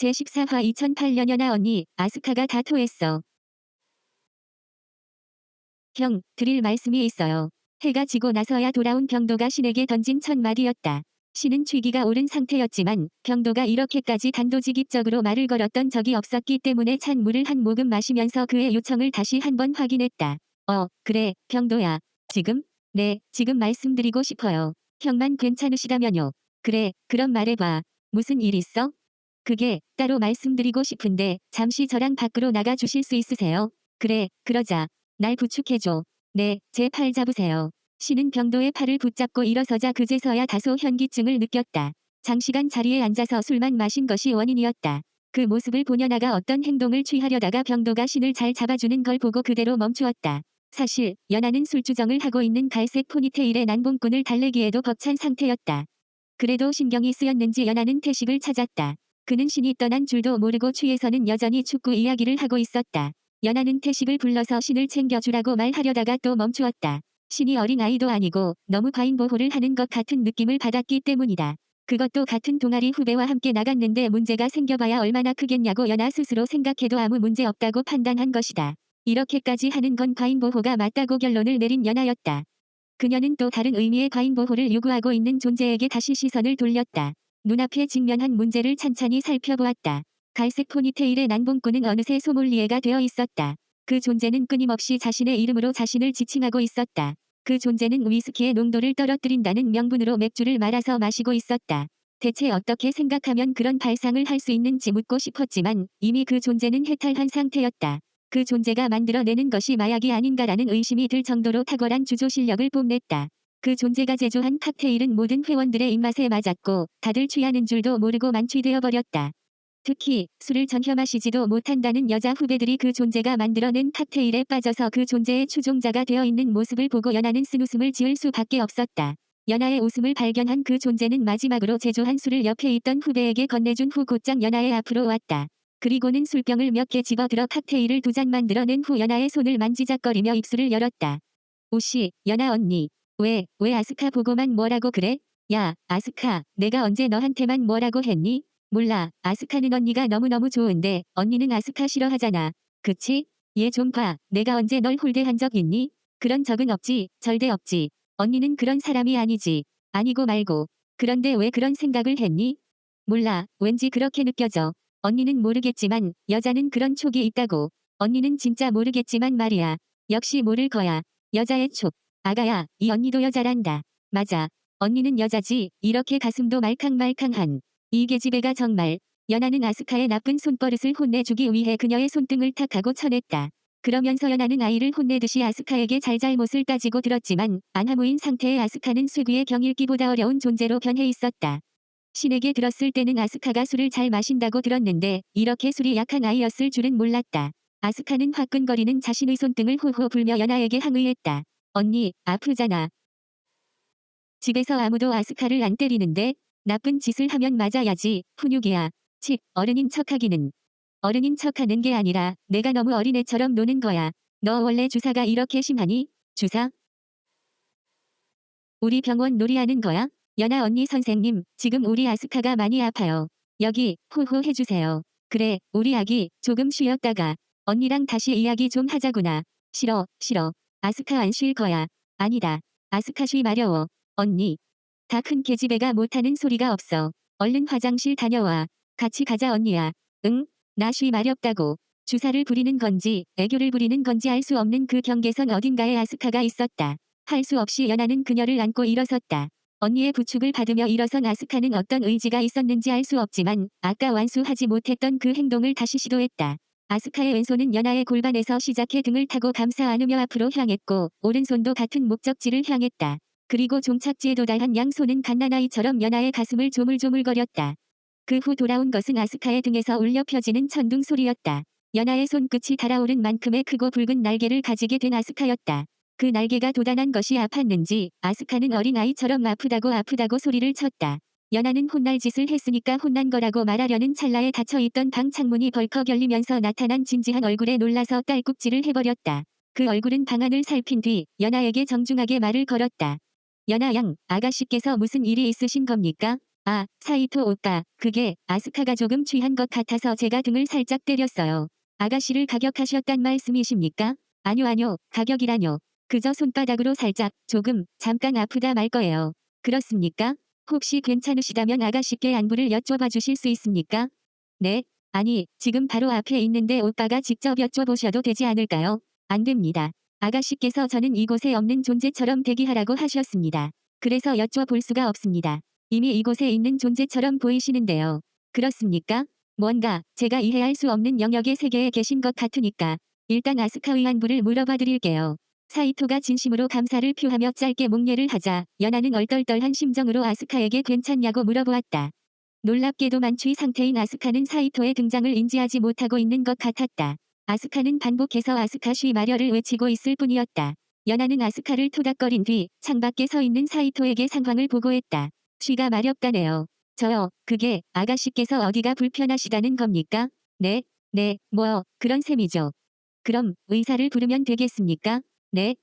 제14화 2008년 연아 언니, 아스카가 다 토했어. 형, 드릴 말씀이 있어요. 해가 지고 나서야 돌아온 병도가 신에게 던진 첫 마디였다. 신은 취기가 오른 상태였지만 병도가 이렇게까지 단도직입적으로 말을 걸었던 적이 없었기 때문에 찬 물을 한 모금 마시면서 그의 요청을 다시 한번 확인했다. 그래, 병도야. 지금? 네, 지금 말씀드리고 싶어요. 형만 괜찮으시다면요. 그래, 그럼 말해봐. 무슨 일 있어? 그게 따로 말씀드리고 싶은데 잠시 저랑 밖으로 나가 주실 수 있으세요? 그래, 그러자. 날 부축해줘. 네, 제 팔 잡으세요. 신은 병도의 팔을 붙잡고 일어서자 그제서야 다소 현기증을 느꼈다. 장시간 자리에 앉아서 술만 마신 것이 원인이었다. 그 모습을 보며 나가 어떤 행동을 취하려다가 병도가 신을 잘 잡아주는 걸 보고 그대로 멈추었다. 사실 연하는 술주정을 하고 있는 갈색 포니테일에 난봉꾼을 달래기에도 벅찬 상태였다. 그래도 신경이 쓰였는지 연하는 태식을 찾았다. 그는 신이 떠난 줄도 모르고 취해서는 여전히 축구 이야기를 하고 있었다. 연하는 태식을 불러서 신을 챙겨주라고 말하려다가 또 멈추었다. 신이 어린아이도 아니고 너무 과잉 보호를 하는 것 같은 느낌을 받았기 때문이다. 그것도 같은 동아리 후배와 함께 나갔는데 문제가 생겨봐야 얼마나 크겠냐고 연하 스스로 생각해도 아무 문제 없다고 판단한 것이다. 이렇게까지 하는 건 과잉 보호가 맞다고 결론을 내린 연하였다. 그녀는 또 다른 의미의 과잉 보호를 요구하고 있는 존재에게 다시 시선을 돌렸다. 눈앞에 직면한 문제를 찬찬히 살펴보았다. 갈색 포니테일의 난봉꾼은 어느새 소믈리에가 되어 있었다. 그 존재는 끊임없이 자신의 이름으로 자신을 지칭하고 있었다. 그 존재는 위스키의 농도를 떨어뜨린다는 명분으로 맥주를 말아서 마시고 있었다. 대체 어떻게 생각하면 그런 발상을 할 수 있는지 묻고 싶었지만 이미 그 존재는 해탈한 상태였다. 그 존재가 만들어내는 것이 마약이 아닌가라는 의심이 들 정도로 탁월한 주조 실력을 뽐냈다. 그 존재가 제조한 칵테일은 모든 회원들의 입맛에 맞았고 다들 취하는 줄도 모르고 만취되어 버렸다. 특히 술을 전혀 마시지도 못한다는 여자 후배들이 그 존재가 만들어낸 칵테일에 빠져서 그 존재의 추종자가 되어 있는 모습을 보고 연하는 쓴웃음을 지을 수밖에 없었다. 연하의 웃음을 발견한 그 존재는 마지막으로 제조한 술을 옆에 있던 후배에게 건네준 후 곧장 연하의 앞으로 왔다. 그리고는 술병을 몇 개 집어들어 칵테일을 2잔 만들어낸 후 연하의 손을 만지작거리며 입술을 열었다. 오씨, 연하 언니. 왜 아스카 보고만 뭐라고 그래? 야, 아스카, 내가 언제 너한테만 뭐라고 했니? 몰라, 아스카는 언니가 너무너무 좋은데 언니는 아스카 싫어하잖아. 그치? 얘 좀 봐, 내가 언제 널 홀대한 적 있니? 그런 적은 없지, 절대 없지. 언니는 그런 사람이 아니지. 아니고 말고. 그런데 왜 그런 생각을 했니? 몰라, 왠지 그렇게 느껴져. 언니는 모르겠지만 여자는 그런 촉이 있다고. 언니는 진짜 모르겠지만 말이야. 역시 모를 거야. 여자의 촉. 아가야, 이 언니도 여자란다. 맞아. 언니는 여자지. 이렇게 가슴도 말캉말캉한. 이 계집애가 정말. 연하는 아스카의 나쁜 손버릇을 혼내주기 위해 그녀의 손등을 탁하고 쳐냈다. 그러면서 연하는 아이를 혼내듯이 아스카에게 잘잘못을 따지고 들었지만 안하무인 상태의 아스카는 쇠귀의 경읽기보다 어려운 존재로 변해 있었다. 신에게 들었을 때는 아스카가 술을 잘 마신다고 들었는데 이렇게 술이 약한 아이였을 줄은 몰랐다. 아스카는 화끈거리는 자신의 손등을 호호 불며 연하에게 항의했다. 언니, 아프잖아. 집에서 아무도 아스카를 안 때리는데 나쁜 짓을 하면 맞아야지. 훈육이야. 칙, 어른인 척하기는. 어른인 척하는 게 아니라 내가 너무 어린애처럼 노는 거야. 너 원래 주사가 이렇게 심하니? 주사? 우리 병원 놀이하는 거야? 연하 언니 선생님, 지금 우리 아스카가 많이 아파요. 여기, 호호 해주세요. 그래, 우리 아기, 조금 쉬었다가. 언니랑 다시 이야기 좀 하자구나. 싫어. 아스카 안 쉴 거야. 아니다. 아스카 쉬 마려워. 언니. 다 큰 계집애가 못하는 소리가 없어. 얼른 화장실 다녀와. 같이 가자 언니야. 응? 나 쉬 마렵다고. 주사를 부리는 건지 애교를 부리는 건지 알 수 없는 그 경계선 어딘가에 아스카가 있었다. 할 수 없이 연하는 그녀를 안고 일어섰다. 언니의 부축을 받으며 일어선 아스카는 어떤 의지가 있었는지 알 수 없지만 아까 완수하지 못했던 그 행동을 다시 시도했다. 아스카의 왼손은 연하의 골반에서 시작해 등을 타고 감싸 안으며 앞으로 향했고 오른손도 같은 목적지를 향했다. 그리고 종착지에 도달한 양손은 갓난아이처럼 연하의 가슴을 조물조물거렸다. 그 후 돌아온 것은 아스카의 등에서 울려 펴지는 천둥 소리였다. 연하의 손끝이 달아오른 만큼의 크고 붉은 날개를 가지게 된 아스카였다. 그 날개가 도단한 것이 아팠는지 아스카는 어린아이처럼 아프다고 소리를 쳤다. 연하는 혼날 짓을 했으니까 혼난 거라고 말하려는 찰나에 닫혀있던 방 창문이 벌컥 열리면서 나타난 진지한 얼굴에 놀라서 딸꾹질을 해버렸다. 그 얼굴은 방안을 살핀 뒤 연하에게 정중하게 말을 걸었다. 연하 양, 아가씨께서 무슨 일이 있으신 겁니까? 사이토 오빠, 그게 아스카가 조금 취한 것 같아서 제가 등을 살짝 때렸어요. 아가씨를 가격하셨단 말씀이십니까? 아뇨, 가격이라뇨. 그저 손바닥으로 살짝, 조금, 잠깐 아프다 말 거예요. 그렇습니까? 혹시 괜찮으시다면 아가씨께 안부를 여쭤봐 주실 수 있습니까? 네? 아니, 지금 바로 앞에 있는데 오빠가 직접 여쭤보셔도 되지 않을까요? 안 됩니다. 아가씨께서 저는 이곳에 없는 존재처럼 대기하라고 하셨습니다. 그래서 여쭤볼 수가 없습니다. 이미 이곳에 있는 존재처럼 보이시는데요. 그렇습니까? 뭔가 제가 이해할 수 없는 영역의 세계에 계신 것 같으니까 일단 아스카의 안부를 물어봐 드릴게요. 사이토가 진심으로 감사를 표하며 짧게 목례를 하자 연하는 얼떨떨한 심정으로 아스카에게 괜찮냐고 물어보았다. 놀랍게도 만취 상태인 아스카는 사이토의 등장을 인지하지 못하고 있는 것 같았다. 아스카는 반복해서 아스카 쉬 마려를 외치고 있을 뿐이었다. 연하는 아스카를 토닥거린 뒤 창밖에 서 있는 사이토에게 상황을 보고했다. 쉬가 마렵다네요. 저요, 그게 아가씨께서 어디가 불편하시다는 겁니까? 네, 그런 셈이죠. 그럼 의사를 부르면 되겠습니까? 네?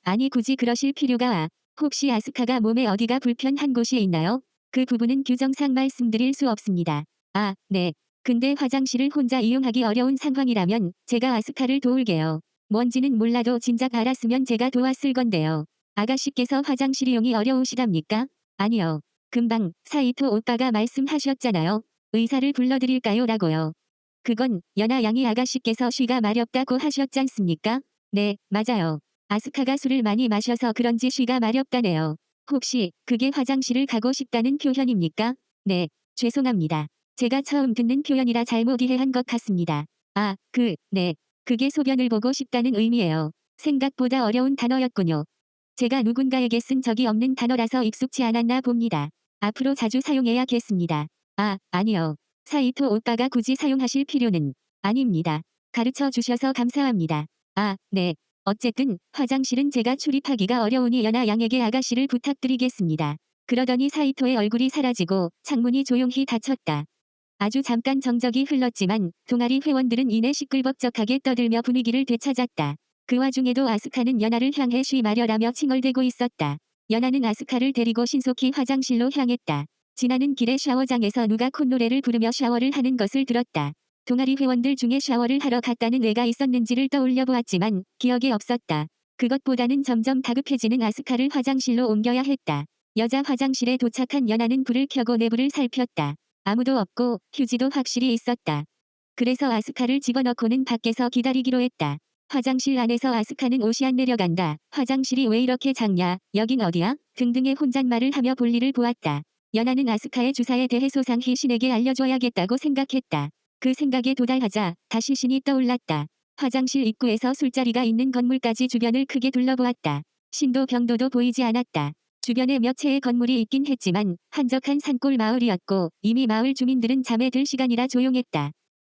아니 굳이 그러실 필요가. 혹시 아스카가 몸에 어디가 불편한 곳이 있나요? 그 부분은 규정상 말씀드릴 수 없습니다. 네. 근데 화장실을 혼자 이용하기 어려운 상황이라면 제가 아스카를 도울게요. 뭔지는 몰라도 진작 알았으면 제가 도왔을 건데요. 아가씨께서 화장실 이용이 어려우시답니까? 아니요. 금방 사이토 오빠가 말씀하셨잖아요. 의사를 불러드릴까요? 라고요. 그건 연하 양이 아가씨께서 쉬가 마렵다고 하셨잖습니까? 네, 맞아요. 아스카가 술을 많이 마셔서 그런지 쉬가 마렵다네요. 혹시 그게 화장실을 가고 싶다는 표현입니까? 네, 죄송합니다. 제가 처음 듣는 표현이라 잘못 이해한 것 같습니다. 네. 그게 소변을 보고 싶다는 의미예요. 생각보다 어려운 단어였군요. 제가 누군가에게 쓴 적이 없는 단어라서 익숙치 않았나 봅니다. 앞으로 자주 사용해야겠습니다. 아니요. 사이토 오빠가 굳이 사용하실 필요는 아닙니다. 가르쳐 주셔서 감사합니다. 네. 어쨌든 화장실은 제가 출입하기가 어려우니 연하 양에게 아가씨를 부탁드리겠습니다. 그러더니 사이토의 얼굴이 사라지고 창문이 조용히 닫혔다. 아주 잠깐 정적이 흘렀지만 동아리 회원들은 이내 시끌벅적하게 떠들며 분위기를 되찾았다. 그 와중에도 아스카는 연하를 향해 쉬 마려라며 칭얼대고 있었다. 연하는 아스카를 데리고 신속히 화장실로 향했다. 지나는 길에 샤워장에서 누가 콧노래를 부르며 샤워를 하는 것을 들었다. 동아리 회원들 중에 샤워를 하러 갔다는 애가 있었는지를 떠올려 보았지만 기억에 없었다. 그것보다는 점점 다급해지는 아스카를 화장실로 옮겨야 했다. 여자 화장실에 도착한 연하는 불을 켜고 내부를 살폈다. 아무도 없고 휴지도 확실히 있었다. 그래서 아스카를 집어넣고는 밖에서 기다리기로 했다. 화장실 안에서 아스카는 옷이 안 내려간다. 화장실이 왜 이렇게 작냐? 여긴 어디야? 등등의 혼잣말을 하며 볼일을 보았다. 연하는 아스카의 주사에 대해 소상히 신에게 알려줘야겠다고 생각했다. 그 생각에 도달하자 다시 신이 떠올랐다. 화장실 입구에서 술자리가 있는 건물까지 주변을 크게 둘러보았다. 신도 병도도 보이지 않았다. 주변에 몇 채의 건물이 있긴 했지만 한적한 산골 마을이었고 이미 마을 주민들은 잠에 들 시간이라 조용했다.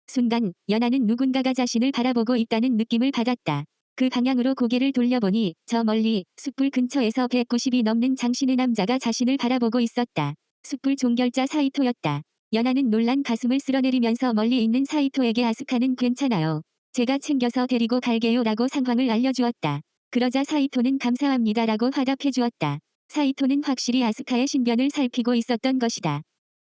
순간 연하는 누군가가 자신을 바라보고 있다는 느낌을 받았다. 그 방향으로 고개를 돌려보니 저 멀리 숯불 근처에서 190이 넘는 장신의 남자가 자신을 바라보고 있었다. 숯불 종결자 사이토였다. 연하는 놀란 가슴을 쓸어내리면서 멀리 있는 사이토에게 아스카는 괜찮아요. 제가 챙겨서 데리고 갈게요 라고 상황을 알려주었다. 그러자 사이토는 감사합니다라고 화답해 주었다. 사이토는 확실히 아스카의 신변을 살피고 있었던 것이다.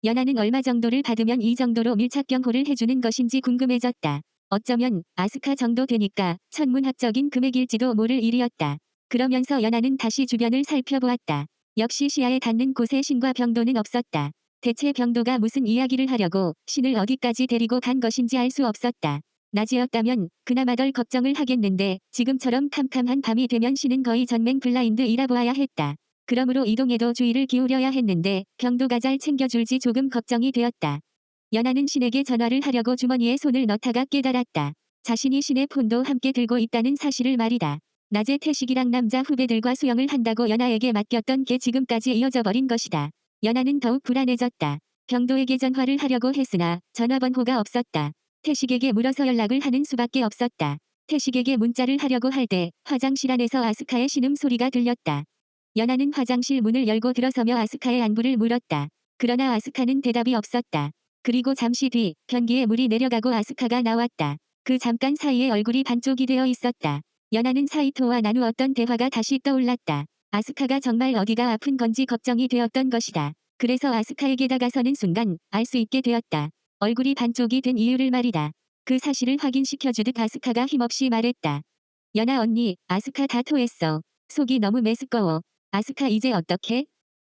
연하는 얼마 정도를 받으면 이 정도로 밀착 경호를 해주는 것인지 궁금해졌다. 어쩌면 아스카 정도 되니까 천문학적인 금액일지도 모를 일이었다. 그러면서 연하는 다시 주변을 살펴보았다. 역시 시야에 닿는 곳에 신과 병도는 없었다. 대체 병도가 무슨 이야기를 하려고 신을 어디까지 데리고 간 것인지 알 수 없었다. 낮이었다면 그나마 덜 걱정을 하겠는데 지금처럼 캄캄한 밤이 되면 신은 거의 전맹 블라인드이라 보아야 했다. 그러므로 이동에도 주의를 기울여야 했는데 병도가 잘 챙겨줄지 조금 걱정이 되었다. 연하는 신에게 전화를 하려고 주머니에 손을 넣다가 깨달았다. 자신이 신의 폰도 함께 들고 있다는 사실을 말이다. 낮에 태식이랑 남자 후배들과 수영을 한다고 연하에게 맡겼던 게 지금까지 이어져 버린 것이다. 연하는 더욱 불안해졌다. 병도에게 전화를 하려고 했으나 전화번호가 없었다. 태식에게 물어서 연락을 하는 수밖에 없었다. 태식에게 문자를 하려고 할 때 화장실 안에서 아스카의 신음소리가 들렸다. 연하는 화장실 문을 열고 들어서며 아스카의 안부를 물었다. 그러나 아스카는 대답이 없었다. 그리고 잠시 뒤 변기에 물이 내려가고 아스카가 나왔다. 그 잠깐 사이에 얼굴이 반쪽이 되어 있었다. 연하는 사이토와 나누었던 대화가 다시 떠올랐다. 아스카가 정말 어디가 아픈 건지 걱정이 되었던 것이다. 그래서 아스카에게 다가서는 순간 알 수 있게 되었다. 얼굴이 반쪽이 된 이유를 말이다. 그 사실을 확인시켜주듯 아스카가 힘없이 말했다. 연아 언니, 아스카 다 토했어. 속이 너무 메스꺼워. 아스카 이제 어떡해?